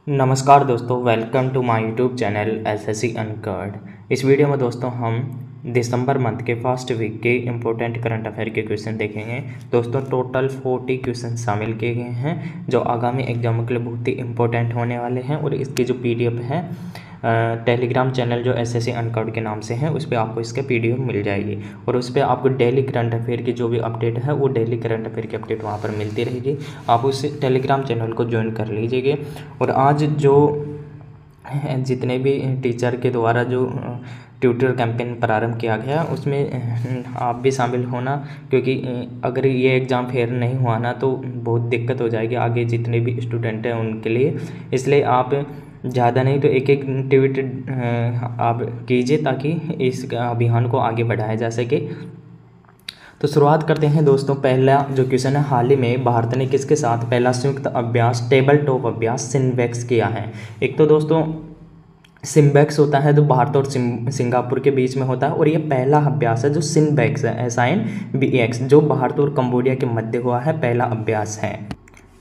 नमस्कार दोस्तों, welcome to my YouTube channel SSC अनकर्ड। इस वीडियो में दोस्तों हम दिसंबर मंथ के फर्स्ट वीक के इम्पोर्टेंट करंट अफेयर के क्वेश्चन देखेंगे। दोस्तों टोटल 40 क्वेश्चन शामिल किए गए हैं जो आगामी एग्जाम के लिए बहुत ही इंपॉर्टेंट होने वाले हैं। और इसकी जो पीडीएफ है टेलीग्राम चैनल जो एसएससी अनकर्ड के नाम से है उस पर आपको इसके पीडीएफ मिल जाएगी। और उस पर आपको डेली करंट अफेयर की जो भी अपडेट है वो डेली करंट अफेयर की अपडेट वहाँ पर मिलती रहेगी। आप उस टेलीग्राम चैनल को ज्वाइन कर लीजिएगा। और आज जो जितने भी टीचर के द्वारा जो ट्यूटर कैंपेन प्रारंभ किया गया उसमें आप भी शामिल होना, क्योंकि अगर ये एग्ज़ाम फेयर नहीं हुआ ना तो बहुत दिक्कत हो जाएगी आगे जितने भी स्टूडेंट हैं उनके लिए। इसलिए आप ज़्यादा नहीं तो एक ट्वीट आप कीजिए ताकि इस अभियान को आगे बढ़ाया जा सके। तो शुरुआत करते हैं दोस्तों। पहला जो क्वेश्चन है, हाल ही में भारत ने किसके साथ पहला संयुक्त अभ्यास टेबल टॉप अभ्यास सिम्बेक्स किया है। एक तो दोस्तों सिम्बेक्स होता है जो भारत और सिंगापुर के बीच में होता है, और ये पहला अभ्यास है जो सिम्बेक्स है SINBEX जो भारत और कंबोडिया के मध्य हुआ है, पहला अभ्यास है।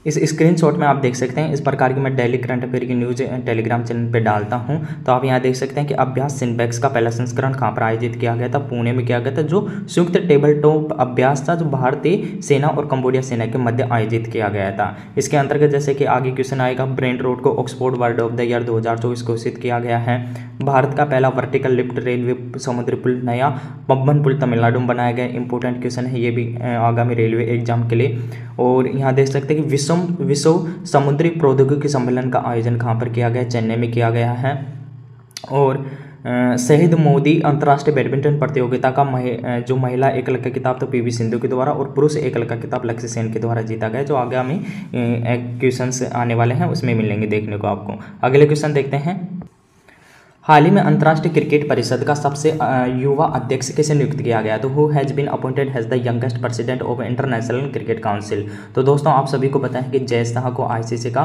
इस स्क्रीनशॉट में आप देख सकते हैं इस प्रकार की मैं डेली करंट अफेयर की न्यूज़ टेलीग्राम चैनल पे डालता हूं। तो आप यहां देख सकते हैं कि अभ्यास सिम्बेक्स का पहला संस्करण कहां पर आयोजित किया गया था, पुणे में किया गया था, जो संयुक्त टेबल टॉप अभ्यास था जो भारतीय सेना और कंबोडिया सेना के मध्य आयोजित किया गया था। इसके अंतर्गत जैसे कि आगे क्वेश्चन आएगा, ब्रेंट रोड को Oxford word of the year 2024 घोषित किया गया है। भारत का पहला वर्टिकल लिफ्ट रेलवे समुद्री पुल नया पम्बन पुल तमिलनाडु में बनाया गया। इंपॉर्टेंट क्वेश्चन है ये भी आगामी रेलवे एग्जाम के लिए। और यहाँ देख सकते हैं कि विश्व समुद्री प्रौद्योगिकी सम्मेलन का आयोजन कहाँ पर किया गया, चेन्नई में किया गया है। और शहीद मोदी अंतर्राष्ट्रीय बैडमिंटन प्रतियोगिता का जो महिला एकल का खिताब तो PV सिंधु के द्वारा और पुरुष एकल का खिताब लक्ष्य सेन के द्वारा जीता गया। जो आगामी क्वेश्चंस आने वाले हैं उसमें मिलेंगे देखने को आपको। अगले क्वेश्चन देखते हैं, हाल ही में अंतर्राष्ट्रीय क्रिकेट परिषद का सबसे युवा अध्यक्ष किसे नियुक्त किया गया। तो who has been appointed has the youngest president of International Cricket Council. तो दोस्तों आप सभी को पता है कि जय शाह को ICC का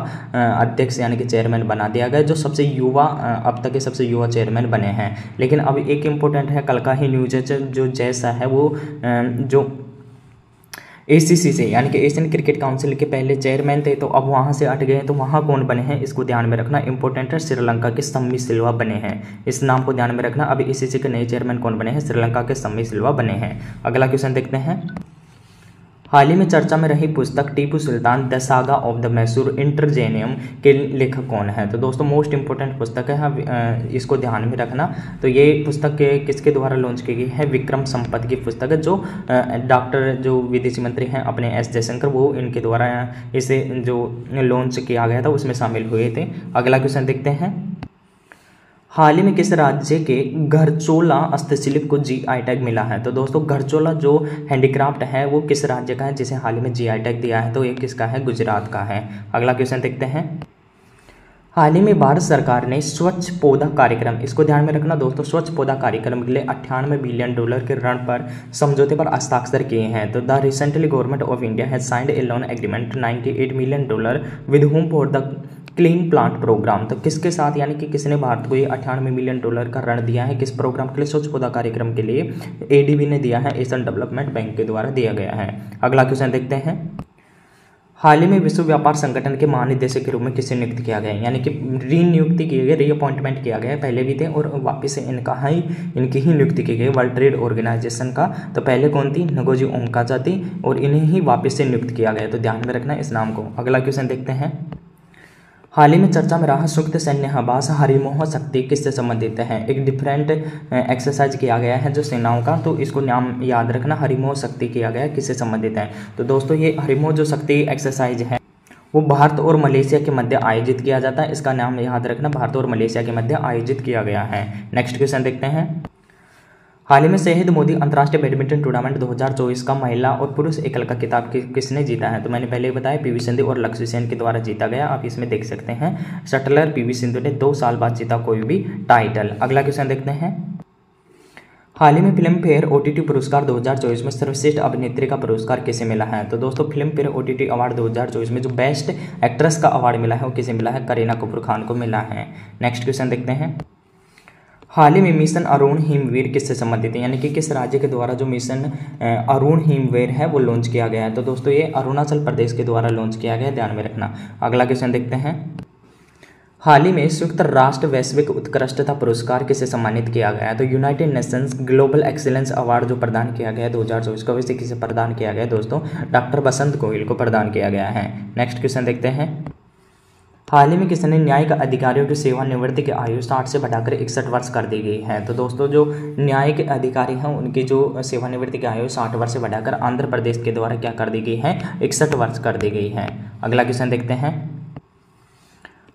अध्यक्ष यानी कि चेयरमैन बना दिया गया, जो सबसे युवा अब तक के सबसे युवा चेयरमैन बने हैं। लेकिन अब एक इम्पोर्टेंट है, कल का ही न्यूज है, जो जय शाह है वो जो ACC से यानी कि एशियन क्रिकेट काउंसिल के पहले चेयरमैन थे, तो अब वहां से हट गए। तो वहां कौन बने हैं इसको ध्यान में रखना, इंपॉर्टेंट है। श्रीलंका के सम्मी सिल्वा बने हैं, इस नाम को ध्यान में रखना। अभी ACC के नए चेयरमैन कौन बने हैं, श्रीलंका के सम्मी सिल्वा बने हैं। अगला क्वेश्चन देखते हैं, हाल ही में चर्चा में रही पुस्तक Tipu Sultan the saga of the Mysore interregnum के लेखक कौन है। तो दोस्तों मोस्ट इंपोर्टेंट पुस्तक है, इसको ध्यान में रखना। तो ये पुस्तक किसके द्वारा लॉन्च की गई है, विक्रम संपत की पुस्तक है, जो डॉक्टर जो विदेशी मंत्री हैं अपने S जयशंकर वो इनके द्वारा इसे जो लॉन्च किया गया था उसमें शामिल हुए थे। अगला क्वेश्चन देखते हैं, हाल ही में किस राज्य के घरचोला हस्तशिल्प को GI टैग मिला है। तो दोस्तों घरचोला जो हैंडीक्राफ्ट है वो किस राज्य का है जिसे हाल ही में GI टैग दिया है, तो ये किसका है, गुजरात का है। अगला क्वेश्चन देखते हैं, हाल ही में भारत सरकार ने स्वच्छ पौधा कार्यक्रम, इसको ध्यान में रखना दोस्तों, स्वच्छ पौधा कार्यक्रम के लिए $98 बिलियन के ऋण पर समझौते पर हस्ताक्षर किए हैं। तो the recently government of India has signed a loan agreement $98 million with whom for the clean plant program. तो किसके साथ यानी कि किसने भारत को ये $98 मिलियन का ऋण दिया है, किस प्रोग्राम के लिए, स्वच्छ पौधा कार्यक्रम के लिए ADB ने दिया है, एशियन डेवलपमेंट बैंक के द्वारा दिया गया है। अगला क्वेश्चन देखते हैं, हाल ही में विश्व व्यापार संगठन के महानिदेशक के रूप में किसे नियुक्त किया गया है, यानी कि रीनियुक्ति की गई, रीअपॉइंटमेंट किया गया है, पहले भी थे और वापस से इनकी ही नियुक्ति की गई वर्ल्ड ट्रेड ऑर्गेनाइजेशन का। तो पहले कौन थी, नगोजी ओमकाजा थी, और इन्हें ही वापस से नियुक्त किया गया। तो ध्यान में रखना इस नाम को। अगला क्वेश्चन देखते हैं, हाल ही में चर्चा में रहा संयुक्त सैन्य अभ्यास हरिमोह शक्ति किससे संबंधित है। एक डिफरेंट एक्सरसाइज किया गया है जो सेनाओं का, तो इसको नाम याद रखना, हरिमोह शक्ति किया गया किससे संबंधित है। तो दोस्तों ये हरिमोह जो शक्ति एक्सरसाइज है वो भारत और मलेशिया के मध्य आयोजित किया जाता है, इसका नाम याद रखना, भारत और मलेशिया के मध्य आयोजित किया गया है। नेक्स्ट क्वेश्चन देखते हैं, हाल ही में शहीद मोदी अंतर्राष्ट्रीय बैडमिंटन टूर्नामेंट 2024 का महिला और पुरुष एकल का खिताब किसने जीता है। तो मैंने पहले ही बताया PV सिंधु और लक्ष्य सेन के द्वारा जीता गया। आप इसमें देख सकते हैं शटलर PV सिंधु ने 2 साल बाद जीता कोई भी टाइटल। अगला क्वेश्चन देखते हैं, हाल ही में फिल्म फेयर OTT पुरस्कार 2024 में सर्वश्रेष्ठ अभिनेत्री का पुरस्कार किसे मिला है। तो दोस्तों फिल्म फेयर OTT अवार्ड 2024 में जो बेस्ट एक्ट्रेस का अवार्ड मिला है वो किसे मिला है, करीना कपूर खान को मिला है। नेक्स्ट क्वेश्चन देखते हैं, हाल ही में मिशन अरुण हिमवीर किससे संबंधित है, यानी कि किस राज्य के द्वारा जो मिशन अरुण हिमवीर है वो लॉन्च किया गया है। तो दोस्तों ये अरुणाचल प्रदेश के द्वारा लॉन्च किया गया है, ध्यान में रखना। अगला क्वेश्चन देखते हैं, हाल ही में संयुक्त राष्ट्र वैश्विक उत्कृष्टता पुरस्कार किसे सम्मानित किया गया है? तो United Nations global excellence award जो प्रदान किया गया है 2024 को, वैसे किसे प्रदान किया गया है दोस्तों? डॉक्टर बसंत गोयल को प्रदान किया गया है। नेक्स्ट क्वेश्चन देखते हैं। हाल ही में किसने न्यायिक अधिकारियों की सेवानिवृत्ति की आयु 60 से बढ़ाकर 61 वर्ष कर दी गई है? तो दोस्तों जो न्यायिक अधिकारी हैं उनकी जो सेवानिवृत्ति की आयु 60 वर्ष से बढ़ाकर आंध्र प्रदेश के द्वारा क्या कर दी गई है? 61 वर्ष कर दी गई है। अगला क्वेश्चन देखते हैं।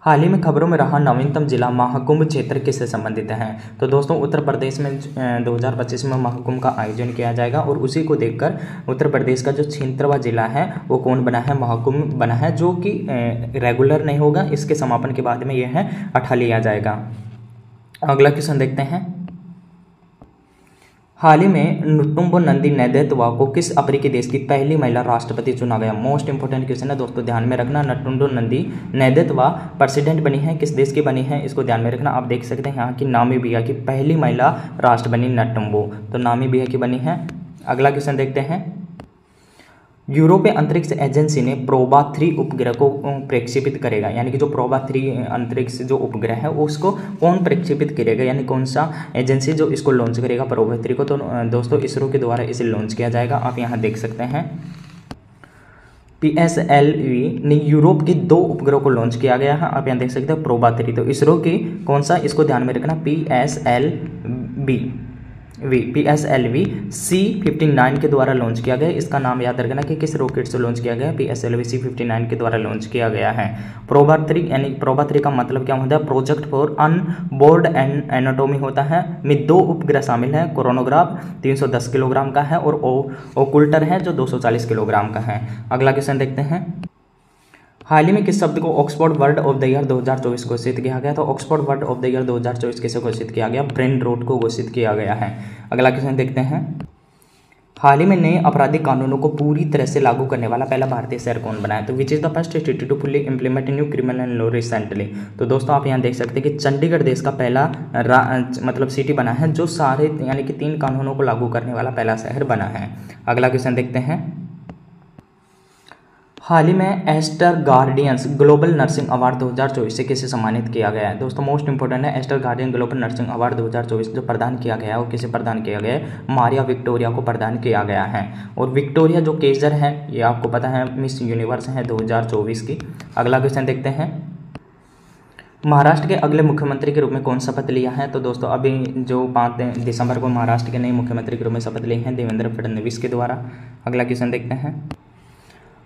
हाल ही में खबरों में रहा नवीनतम जिला महाकुंभ क्षेत्र किससे संबंधित है? तो दोस्तों उत्तर प्रदेश में 2025 में महाकुंभ का आयोजन किया जाएगा और उसी को देखकर उत्तर प्रदेश का जो 76वां जिला है वो कौन बना है? महाकुंभ बना है, जो कि रेगुलर नहीं होगा, इसके समापन के बाद में यह हटा लिया जाएगा। अगला क्वेश्चन देखते हैं। हाल ही में नटुम्बो नंदी नैदेतवा को किस अफ्रीकी देश की पहली महिला राष्ट्रपति चुना गया? मोस्ट इंपोर्टेंट क्वेश्चन है दोस्तों, ध्यान में रखना। नटुम्बो नंदी नैदेतवा प्रेसिडेंट बनी है, किस देश की बनी है इसको ध्यान में रखना। आप देख सकते हैं यहाँ की नामीबिया की पहली महिला राष्ट्र बनी नटुम्बो, तो नामीबिया की बनी है। अगला क्वेश्चन देखते हैं। यूरोपीय अंतरिक्ष एजेंसी ने प्रोबा 3 उपग्रह को प्रक्षेपित करेगा, यानी कि जो प्रोबा 3 अंतरिक्ष जो उपग्रह है उसको कौन प्रक्षेपित करेगा, यानी कौन सा एजेंसी जो इसको लॉन्च करेगा प्रोबा 3 को? तो दोस्तों इसरो के द्वारा इसे लॉन्च किया जाएगा। आप यहाँ देख सकते हैं PSLV ने यूरोप के 2 उपग्रह को लॉन्च किया गया है। आप यहाँ देख सकते हैं प्रोबा 3, तो इसरो की कौन सा, इसको ध्यान में रखना, PSLV C59 के द्वारा लॉन्च किया गया। इसका नाम याद रखना कि किस रॉकेट से लॉन्च किया गया है? PSLV C59 के द्वारा लॉन्च किया गया है। प्रोबा 3 यानी प्रोबा 3 का मतलब क्या होता है? Project for onboard and anatomy होता है। में 2 उपग्रह शामिल हैं, कोरोनोग्राफ 310 किलोग्राम का है और ओकुल्टर है जो 240 किलोग्राम का है। अगला क्वेश्चन देखते हैं। हाल ही में किस शब्द को Oxford word of the year 2024 घोषित किया गया? तो Oxford word of the year 2024 किसे घोषित किया गया? ब्रेन रोट को घोषित किया गया है। अगला क्वेश्चन देखते हैं। हाल ही में नए आपराधिक कानूनों को पूरी तरह से लागू करने वाला पहला भारतीय शहर कौन बना है? तो which is the first city to fully implement new criminal law recently? तो दोस्तों आप यहाँ देख सकते हैं कि चंडीगढ़ देश का पहला मतलब सिटी बना है जो सारे यानी कि 3 कानूनों को लागू करने वाला पहला शहर बना है। अगला क्वेश्चन देखते हैं। हाल ही में Aster Guardians Global Nursing Award 2024 से किसे सम्मानित किया गया है? दोस्तों मोस्ट इंपोर्टेंट है, Aster Guardian Global Nursing Award 2024 जो प्रदान किया गया है वो किसे प्रदान किया गया है? मारिया विक्टोरिया को प्रदान किया गया है। और विक्टोरिया जो केजर है ये आपको पता है मिस यूनिवर्स है 2024 की। अगला क्वेश्चन देखते हैं। महाराष्ट्र के अगले मुख्यमंत्री के रूप में कौन शपथ लिया है? तो दोस्तों अभी जो 5 दिसंबर को महाराष्ट्र के नए मुख्यमंत्री के रूप में शपथ ली हैं देवेंद्र फडणवीस के द्वारा। अगला क्वेश्चन देखते हैं।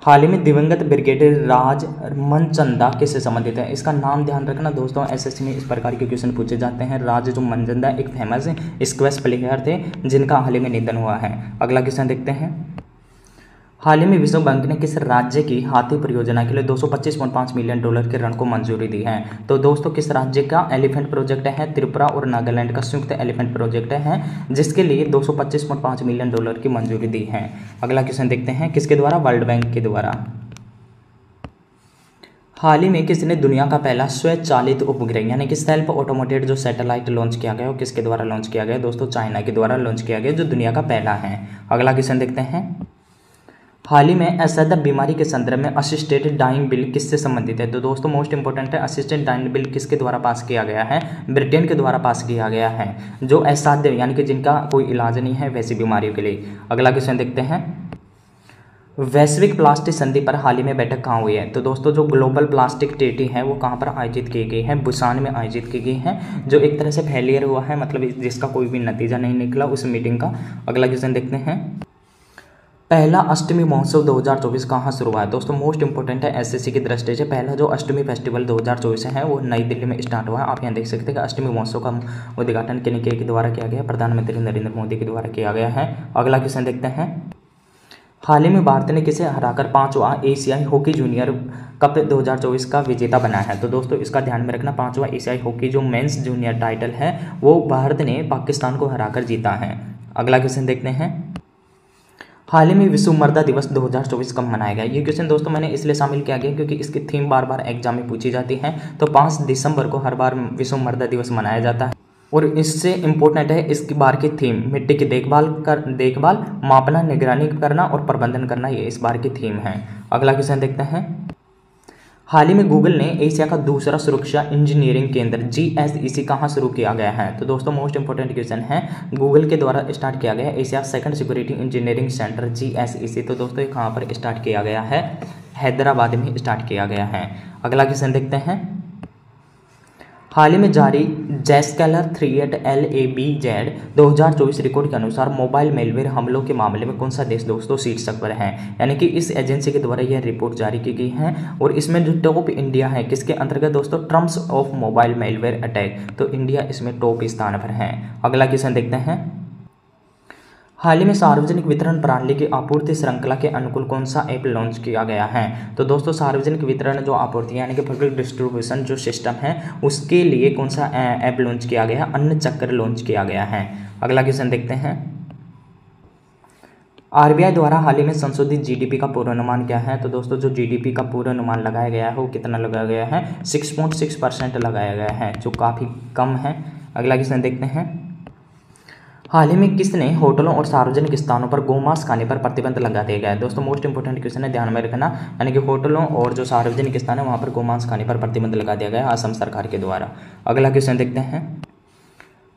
हाल ही में दिवंगत ब्रिगेडियर राज मनचंदा किससे संबंधित है? इसका नाम ध्यान रखना दोस्तों, एसएससी में इस प्रकार के क्वेश्चन पूछे जाते हैं। राज जो मनचंदा एक फेमस स्क्वैश प्लेयर थे जिनका हाल ही में निधन हुआ है। अगला क्वेश्चन देखते हैं। हाल ही में विश्व बैंक ने किस राज्य की हाथी परियोजना के लिए $225.5 मिलियन के ऋण को मंजूरी दी है? तो दोस्तों किस राज्य का एलिफेंट प्रोजेक्ट है? त्रिपुरा और नागालैंड का संयुक्त एलिफेंट प्रोजेक्ट है जिसके लिए $225.5 मिलियन की मंजूरी दी है। अगला क्वेश्चन देखते हैं। किसके द्वारा? वर्ल्ड बैंक के द्वारा। हाल ही में किसने दुनिया का पहला स्वचालित उपग्रह यानी कि सेल्फ ऑटोमेटेड जो सैटेलाइट लॉन्च किया गया वो किसके द्वारा लॉन्च किया गया? दोस्तों चाइना के द्वारा लॉन्च किया गया जो दुनिया का पहला है। अगला क्वेश्चन देखते हैं। हाल ही में असद बीमारी के संदर्भ में असिस्टेड डाइंग बिल किससे संबंधित है? तो दोस्तों मोस्ट इंपोर्टेंट है, असिस्टेड डाइंग बिल किसके द्वारा पास किया गया है? ब्रिटेन के द्वारा पास किया गया है, जो असाध्य यानी कि जिनका कोई इलाज नहीं है वैसी बीमारियों के लिए। अगला क्वेश्चन देखते हैं। वैश्विक प्लास्टिक संधि पर हाल ही में बैठक कहाँ हुई है? तो दोस्तों जो ग्लोबल प्लास्टिक ट्रीटी है वो कहाँ पर आयोजित की गई है? बुसान में आयोजित की गई है, जो एक तरह से फेलियर हुआ है, मतलब जिसका कोई भी नतीजा नहीं निकला उस मीटिंग का। अगला क्वेश्चन देखते हैं। पहला अष्टमी महोत्सव 2024 कहाँ शुरू हुआ है? दोस्तों मोस्ट इंपोर्टेंट है, एसएससी की दृष्टि से पहला जो अष्टमी फेस्टिवल 2024 है वो नई दिल्ली में स्टार्ट हुआ है। आप यहाँ देख सकते हैं कि अष्टमी महोत्सव का उद्घाटन के द्वारा किया गया, प्रधानमंत्री नरेंद्र मोदी के द्वारा किया गया है। अगला क्वेश्चन देखते हैं। हाल ही में भारत ने किसे हराकर 5वां एशियाई हॉकी जूनियर कप 2024 का विजेता बना है? तो दोस्तों इसका ध्यान में रखना, 5वां एशियाई हॉकी जो मेंस जूनियर टाइटल है वो भारत ने पाकिस्तान को हराकर जीता है। अगला क्वेश्चन देखते हैं। हाल ही में विश्व मर्दा दिवस 2024 कब मनाया गया? ये क्वेश्चन दोस्तों मैंने इसलिए शामिल किया गया क्योंकि इसकी थीम बार बार एग्जाम में पूछी जाती है। तो 5 दिसंबर को हर बार विश्व मर्दा दिवस मनाया जाता है और इससे इम्पोर्टेंट है इसकी बार की थीम मिट्टी की देखभाल मापना, निगरानी करना और प्रबंधन करना, ये इस बार की थीम है। अगला क्वेश्चन देखते हैं। हाल ही में गूगल ने एशिया का दूसरा सुरक्षा इंजीनियरिंग केंद्र GSEC कहाँ शुरू किया गया है? तो दोस्तों मोस्ट इंपोर्टेंट क्वेश्चन है, गूगल के द्वारा स्टार्ट किया गया Asia second security engineering centre GSEC। तो दोस्तों ये कहाँ पर स्टार्ट किया गया है? हैदराबाद में स्टार्ट किया गया है। अगला क्वेश्चन देखते हैं, हाल ही में जारी जैस्केलर 38LABZ 2024 रिकॉर्ड के अनुसार मोबाइल मेलवेयर हमलों के मामले में कौन सा देश दोस्तों शीर्षक पर है? यानी कि इस एजेंसी के द्वारा यह रिपोर्ट जारी की गई है और इसमें जो टॉप इंडिया है किसके अंतर्गत दोस्तों? Terms of mobile malware attack. तो इंडिया इसमें टॉप स्थान पर है। अगला क्वेश्चन देखते हैं, हाल ही में सार्वजनिक वितरण प्रणाली की आपूर्ति श्रृंखला के अनुकूल कौन सा ऐप लॉन्च किया गया है? तो दोस्तों सार्वजनिक वितरण जो आपूर्ति यानी कि पब्लिक डिस्ट्रीब्यूशन जो सिस्टम है उसके लिए कौन सा ऐप लॉन्च किया गया है? अन्न चक्र लॉन्च किया गया है। अगला क्वेश्चन देखते हैं, RBI द्वारा हाल ही में संशोधित GDP का पूर्वानुमान क्या है? तो दोस्तों जो GDP का पूर्वानुमान लगाया गया है वो कितना लगाया गया है? 6.6% लगाया गया है, जो काफ़ी कम है। अगला क्वेश्चन देखते हैं, हाल ही में किसने होटलों और सार्वजनिक स्थानों पर गोमांस खाने पर प्रतिबंध लगा दिया गया है? दोस्तों मोस्ट इंपोर्टेंट क्वेश्चन है, ध्यान में रखना। यानी कि होटलों और जो सार्वजनिक स्थान है वहाँ पर गोमांस खाने पर प्रतिबंध लगा दिया गया है असम सरकार के द्वारा। अगला क्वेश्चन देखते हैं,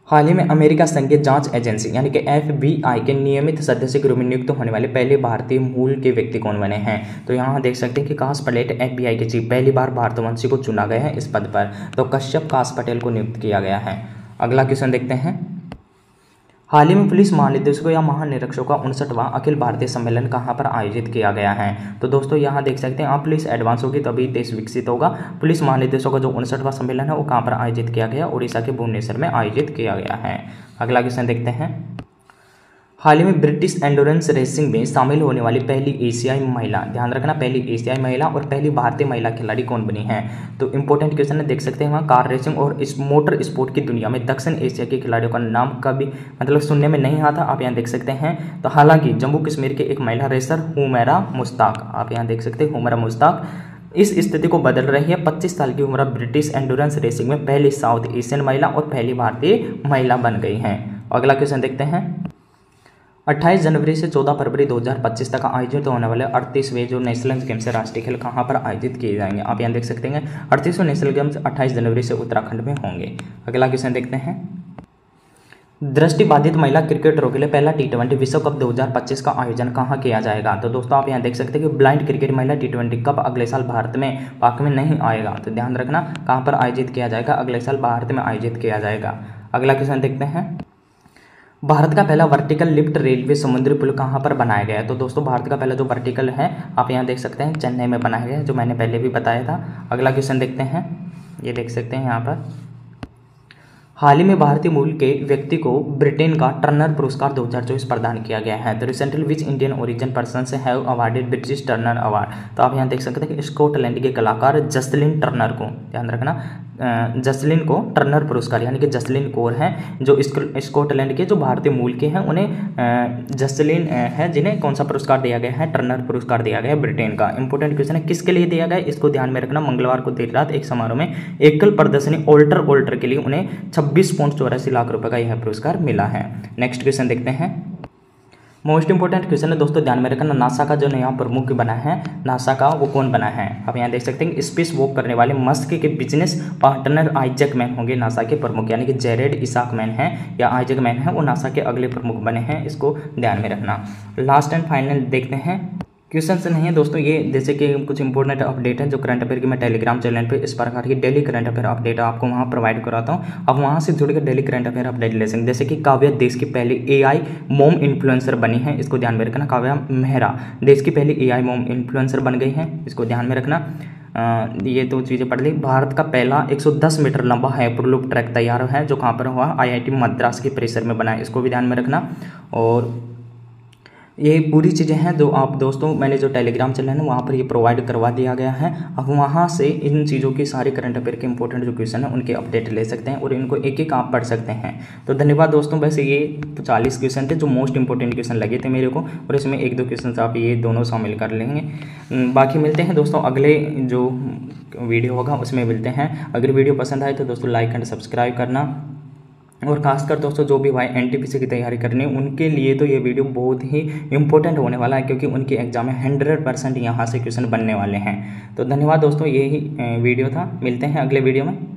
हाल ही में अमेरिका संघीय जांच एजेंसी यानी कि FBI के नियमित सदस्य के रूप में नियुक्त होने वाले पहले भारतीय मूल के व्यक्ति कौन बने हैं? तो यहाँ देख सकते हैं कि काश पटेल FBI के चीफ पहली बार भारतवंशी को चुना गया है इस पद पर। तो कश्यप काश पटेल को नियुक्त किया गया है। अगला क्वेश्चन देखते हैं, हाल ही में पुलिस महानिदेशकों या महानिरीक्षकों का 59वां अखिल भारतीय सम्मेलन कहाँ पर आयोजित किया गया है? तो दोस्तों यहाँ देख सकते हैं आप, पुलिस एडवांस होगी तभी देश विकसित होगा। पुलिस महानिदेशकों का जो 59वां सम्मेलन है वो कहाँ पर आयोजित किया गया? उड़ीसा के भुवनेश्वर में आयोजित किया गया है। अगला क्वेश्चन देखते हैं, हाल ही में ब्रिटिश एंडोरेंस रेसिंग में शामिल होने वाली पहली एशियाई महिला, ध्यान रखना, पहली एशियाई महिला और पहली भारतीय महिला खिलाड़ी कौन बनी है? तो इंपॉर्टेंट क्वेश्चन है, देख सकते हैं वहाँ कार रेसिंग और इस मोटर स्पोर्ट की दुनिया में दक्षिण एशिया के खिलाड़ियों का नाम कभी मतलब सुनने में नहीं आता। आप यहाँ देख सकते हैं। तो हालांकि जम्मू कश्मीर के एक महिला रेसर हुमैरा मुश्ताक, आप यहाँ देख सकते हैं हुमैरा मुश्ताक इस स्थिति को बदल रही है। 25 साल की उम्र ब्रिटिश एंडोरेंस रेसिंग में पहली साउथ एशियन महिला और पहली भारतीय महिला बन गई हैं। अगला क्वेश्चन देखते हैं, 28 जनवरी से 14 फरवरी 2025 तक आयोजित होने वाले 38वें जो नेशनल गेम्स है राष्ट्रीय खेल कहाँ पर आयोजित किए जाएंगे? आप यहाँ देख सकते हैं 38वें नेशनल गेम्स 28 जनवरी से उत्तराखंड में होंगे। अगला क्वेश्चन देखते हैं, दृष्टिबाधित महिला क्रिकेटरों के लिए पहला T20 विश्व कप 2025 का आयोजन कहाँ किया जाएगा? तो दोस्तों आप यहाँ देख सकते हैं कि ब्लाइंड क्रिकेट महिला T20 कप अगले साल भारत में पाक में नहीं आएगा। तो ध्यान रखना कहाँ पर आयोजित किया जाएगा? अगले साल भारत में आयोजित किया जाएगा। अगला क्वेश्चन देखते हैं, भारत का पहला वर्टिकल लिफ्ट रेलवे समुद्री पुल कहाँ पर बनाया गया है? तो दोस्तों भारत का पहला जो वर्टिकल है आप यहाँ देख सकते हैं चेन्नई में बनाया गया है, जो मैंने पहले भी बताया था। अगला क्वेश्चन देखते हैं, ये देख सकते हैं यहाँ पर, हाल ही में भारतीय मूल के व्यक्ति को ब्रिटेन का टर्नर पुरस्कार 2024 प्रदान किया गया है। तो recently which Indian origin person से have awarded British Turner award? तो आप यहाँ देख सकते हैं कि स्कॉटलैंड के कलाकार जसलिन टर्नर को, ध्यान रखना, जसलिन को टर्नर पुरस्कार यानी कि जसलिन कौर हैं जो स्कॉटलैंड के जो भारतीय मूल के हैं उन्हें जसलिन है जिन्हें कौन सा पुरस्कार दिया गया है? टर्नर पुरस्कार दिया गया है ब्रिटेन का। इंपॉर्टेंट क्वेश्चन है, किसके लिए दिया गया? इसको ध्यान में रखना। मंगलवार को देर रात एक समारोह में एकल प्रदर्शनी ऑल्टर के लिए उन्हें 26.84 लाख रुपए का यह पुरस्कार मिला है। नेक्स्ट क्वेश्चन देखते हैं, मोस्ट इंपोर्टेंट क्वेश्चन है दोस्तों, ध्यान में रखना, नासा का जो नया प्रमुख बना है नासा का वो कौन बना है? आप यहाँ देख सकते हैं स्पेस वॉक करने वाले मस्क के बिजनेस पार्टनर आइजैक मैन होंगे नासा के प्रमुख, यानी कि जेरेड इसाक मैन है या आइजैक मैन है वो नासा के अगले प्रमुख बने हैं, इसको ध्यान में रखना। लास्ट एंड फाइनल देखते हैं, क्वेश्चन से नहीं है दोस्तों, ये जैसे कि कुछ इंपॉर्टेंट अपडेट है जो करंट अफेयर की मैं टेलीग्राम चैनल पे इस प्रकार की डेली करंट अफेयर अपडेट आपको वहाँ प्रोवाइड कराता हूँ। आप वहाँ से जुड़कर डेली करंट अफेयर अपडेट ले सकते, जैसे कि काव्या देश की पहली AI मॉम इन्फ्लुएंसर बनी है, इसको ध्यान में रखना। काव्या मेहरा देश की पहली AI मॉम इन्फ्लुएंसर बन गई है, इसको ध्यान में रखना। ये तो चीज़ें पढ़ ली। भारत का पहला 110 मीटर लंबा हाइपरलूप ट्रैक तैयार है जो कहाँ पर हुआ? IIT मद्रास के परिसर में बना है, इसको भी ध्यान में रखना। और ये पूरी चीज़ें हैं जो आप दोस्तों मैंने जो टेलीग्राम चैनल है वहाँ पर ये प्रोवाइड करवा दिया गया है। अब वहाँ से इन चीज़ों की सारी करंट अफेयर के इंपॉर्टेंट जो क्वेश्चन है उनके अपडेट ले सकते हैं और इनको एक एक आप पढ़ सकते हैं। तो धन्यवाद दोस्तों। वैसे ये तो 40 क्वेश्चन थे जो मोस्ट इंपॉर्टेंट क्वेश्चन लगे थे मेरे को, और इसमें 1-2 क्वेश्चन आप ये दोनों शामिल कर लेंगे। बाकी मिलते हैं दोस्तों अगले जो वीडियो होगा उसमें मिलते हैं। अगर वीडियो पसंद आए तो दोस्तों लाइक एंड सब्सक्राइब करना और खासकर दोस्तों जो भी भाई एनटीपीसी की तैयारी करनी है उनके लिए तो ये वीडियो बहुत ही इंपॉर्टेंट होने वाला है, क्योंकि उनकी एग्जाम में 100% यहाँ से क्वेश्चन बनने वाले हैं। तो धन्यवाद दोस्तों, यही वीडियो था, मिलते हैं अगले वीडियो में।